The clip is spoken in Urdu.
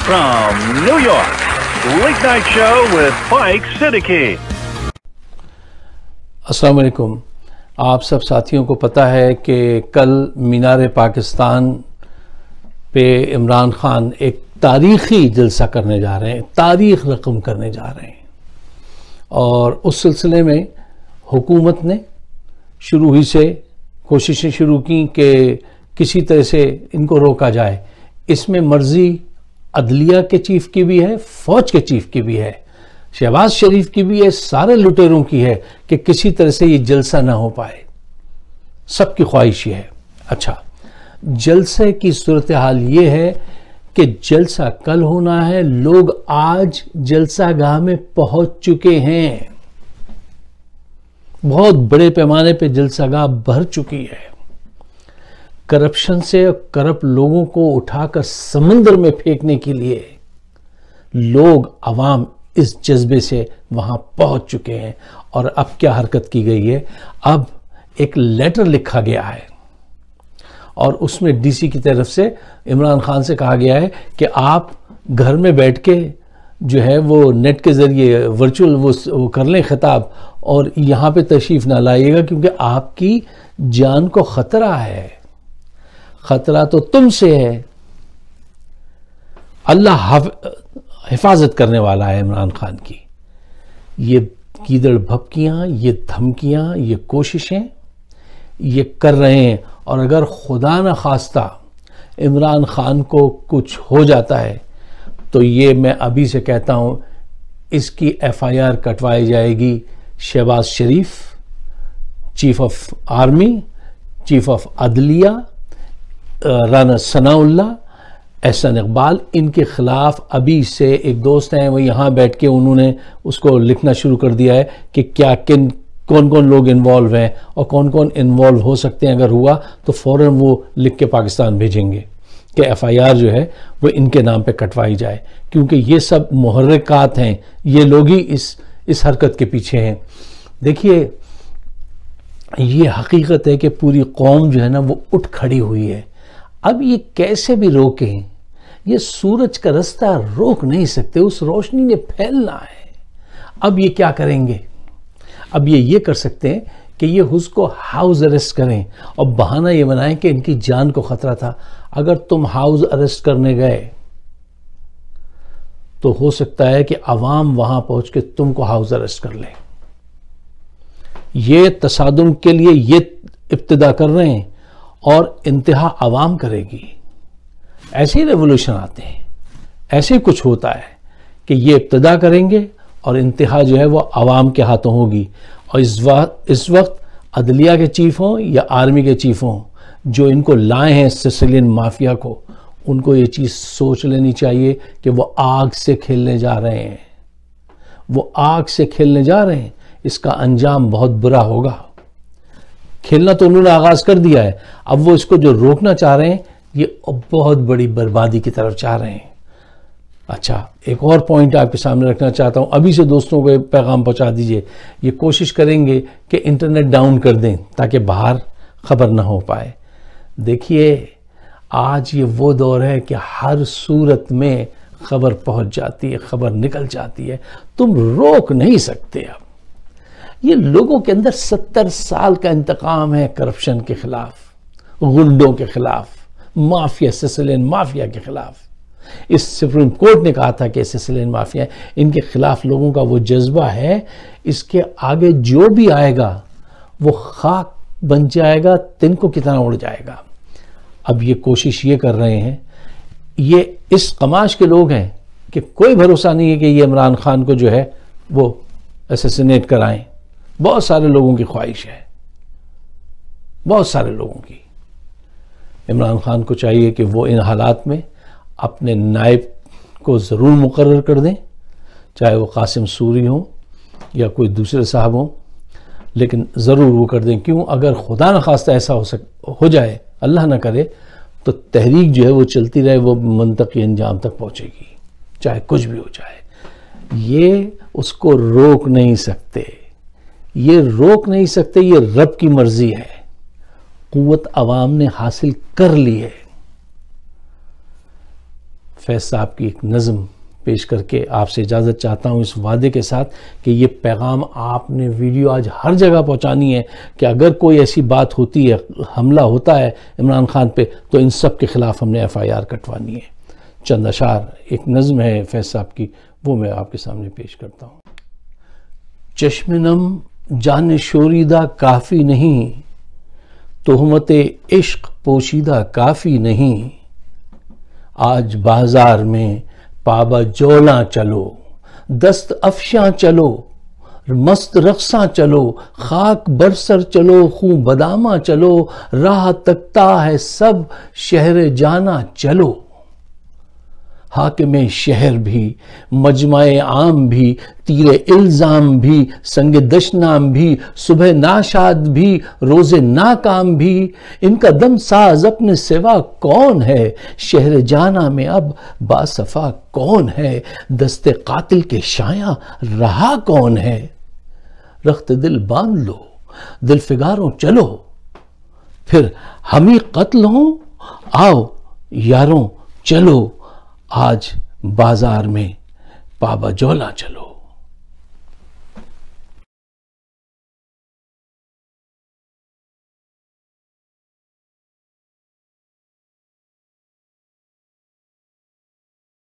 from New York, Late Night Show with Mike Siddiqui. السلام علیکم. آپ سب ساتھیوں کو پتہ ہے کہ کل مینار پاکستان پہ عمران خان ایک تاریخی جلسہ کرنے جا رہے ہیں، تاریخ رقم کرنے جا رہے ہیں، اور اس سلسلے میں حکومت نے شروع ہی سے کوششیں شروع کی کہ کسی طرح سے ان کو روکا جائے. اس میں مرضی عدلیہ کے چیف کی بھی ہے، فوج کے چیف کی بھی ہے، شہباز شریف کی بھی ہے، سارے لٹیروں کی ہے کہ کسی طرح سے یہ جلسہ نہ ہو پائے. سب کی خواہش یہ ہے. اچھا، جلسے کی صورتحال یہ ہے کہ جلسہ کل ہونا ہے. لوگ آج جلسہ گاہ میں پہنچ چکے ہیں. بہت بڑے پیمانے پہ جلسہ گاہ بھر چکی ہے. کرپشن سے کرپٹ لوگوں کو اٹھا کر سمندر میں پھینکنے کے لیے لوگ، عوام اس جذبے سے وہاں پہنچ چکے ہیں. اور اب کیا حرکت کی گئی ہے؟ اب ایک لیٹر لکھا گیا ہے اور اس میں ڈی سی کی طرف سے عمران خان سے کہا گیا ہے کہ آپ گھر میں بیٹھ کے جو ہے وہ نیٹ کے ذریعے ورچوئل وہ کر لیں خطاب، اور یہاں پہ تشریف نہ لائیے گا کیونکہ آپ کی جان کو خطرہ ہے. خطرہ تو تم سے ہے. اللہ حفاظت کرنے والا ہے عمران خان کی. یہ گیدڑ بھپکیاں، یہ دھمکیاں، یہ کوششیں یہ کر رہے ہیں. اور اگر خدا نہ خواستہ عمران خان کو کچھ ہو جاتا ہے تو یہ میں ابھی سے کہتا ہوں، اس کی ایف آئی آر کٹوائی جائے گی. Shahbaz Sharif, chief of army, chief of عدلیہ رانا ثناء اللہ، احسن اقبال، ان کے خلاف ابھی سے ایک دوست ہیں وہ یہاں بیٹھ کے انہوں نے اس کو لکھنا شروع کر دیا ہے کہ کیا کون کون لوگ انوالو ہیں اور کون کون انوالو ہو سکتے ہیں. اگر ہوا تو فوراً وہ لکھ کے پاکستان بھیجیں گے کہ ایف آئی آر جو ہے وہ ان کے نام پہ کٹوائی جائے، کیونکہ یہ سب محرکات ہیں، یہ لوگ ہی اس حرکت کے پیچھے ہیں. دیکھیے، یہ حقیقت ہے کہ پوری قوم جو ہے نا وہ اٹھ کھڑی ہوئی ہے. اب یہ کیسے بھی روکیں، یہ سورج کا رستہ روک نہیں سکتے، اس روشنی نے پھیلنا ہے. اب یہ کیا کریں گے؟ اب یہ کر سکتے ہیں کہ یہ اس کو ہاؤس اریسٹ کریں اور بہانہ یہ بنائیں کہ ان کی جان کو خطرہ تھا. اگر تم ہاؤس اریسٹ کرنے گئے تو ہو سکتا ہے کہ عوام وہاں پہنچ کے تم کو ہاؤس اریسٹ کر لے. یہ تصادم کے لیے یہ ابتدا کر رہے ہیں اور انتہا عوام کرے گی. ایسے ہی ریولوشن آتے ہیں، ایسے ہی کچھ ہوتا ہے کہ یہ ابتدا کریں گے اور انتہا جو ہے وہ عوام کے ہاتھوں ہوگی. اور اس وقت عدلیہ کے چیف ہوں یا آرمی کے چیف ہوں جو ان کو لائے ہیں سسلین مافیا کو، ان کو یہ چیز سوچ لینی چاہیے کہ وہ آگ سے کھیلنے جا رہے ہیں. وہ آگ سے کھیلنے جا رہے ہیں. اس کا انجام بہت برا ہوگا. کھیلنا تو انہوں نے آغاز کر دیا ہے، اب وہ اس کو جو روکنا چاہ رہے ہیں یہ بہت بڑی بربادی کی طرف چاہ رہے ہیں. اچھا، ایک اور پوائنٹ آپ کے سامنے رکھنا چاہتا ہوں. ابھی سے دوستوں کو پیغام پہنچا دیجئے. یہ کوشش کریں گے کہ انٹرنیٹ ڈاؤن کر دیں تاکہ باہر خبر نہ ہو پائے. دیکھیے، آج یہ وہ دور ہے کہ ہر صورت میں خبر پہنچ جاتی ہے، خبر نکل جاتی ہے. تم روک نہیں سکتے. اب یہ لوگوں کے اندر 70 سال کا انتقام ہے کرپشن کے خلاف، غنڈوں کے خلاف، مافیا، سسلین مافیا کے خلاف. اس سپریم کورٹ نے کہا تھا کہ سسلین مافیا ان کے خلاف لوگوں کا وہ جذبہ ہے. اس کے آگے جو بھی آئے گا وہ خاک بن جائے گا، تن کو کتنا اڑ جائے گا. اب یہ کوشش یہ کر رہے ہیں، یہ اس قماش کے لوگ ہیں کہ کوئی بھروسہ نہیں ہے کہ یہ عمران خان کو جو ہے وہ اسیسینیٹ کرائیں. بہت سارے لوگوں کی خواہش ہے، بہت سارے لوگوں کی. عمران خان کو چاہیے کہ وہ ان حالات میں اپنے نائب کو ضرور مقرر کر دیں، چاہے وہ قاسم سوری ہوں یا کوئی دوسرے صاحب ہوں، لیکن ضرور وہ کر دیں. کیوں؟ اگر خدا نہ خواستہ ایسا ہو جائے، اللہ نہ کرے، تو تحریک جو ہے وہ چلتی رہے، وہ منطقی انجام تک پہنچے گی، چاہے کچھ بھی ہو جائے. یہ اس کو روک نہیں سکتے، یہ روک نہیں سکتے. یہ رب کی مرضی ہے. قوت عوام نے حاصل کر لی ہے. فیض صاحب کی ایک نظم پیش کر کے آپ سے اجازت چاہتا ہوں، اس وعدے کے ساتھ کہ یہ پیغام آپ نے ویڈیو آج ہر جگہ پہنچانی ہے کہ اگر کوئی ایسی بات ہوتی ہے، حملہ ہوتا ہے عمران خان پہ، تو ان سب کے خلاف ہم نے FIR کٹوانی ہے۔ چند اشعار، ایک نظم ہے فیض صاحب کی، وہ میں آپ کے سامنے پیش کرتا ہوں۔ چشم نم جان شوریدہ کافی نہیں، تہمت عشق پوشیدہ کافی نہیں، آج بازار میں پابا جولاں چلو، دست افشاں چلو، مست رقصاں چلو، خاک برسر چلو، خون بداماں چلو، راہ تکتا ہے سب شہر جانا چلو، حاکم شہر بھی، مجمع عام بھی، تیر الزام بھی، سنگ دشنام بھی، صبح ناشاد بھی، روز ناکام بھی، ان کا دم ساز اپنے سوا کون ہے، شہر جانا میں اب باصفا کون ہے، دست قاتل کے شایاں رہا کون ہے، رخت دل باندھ لو، دل فگاروں چلو، پھر ہم ہی قتل ہوں، آؤ یاروں چلو، آج بازار میں پابا جولاں چلو۔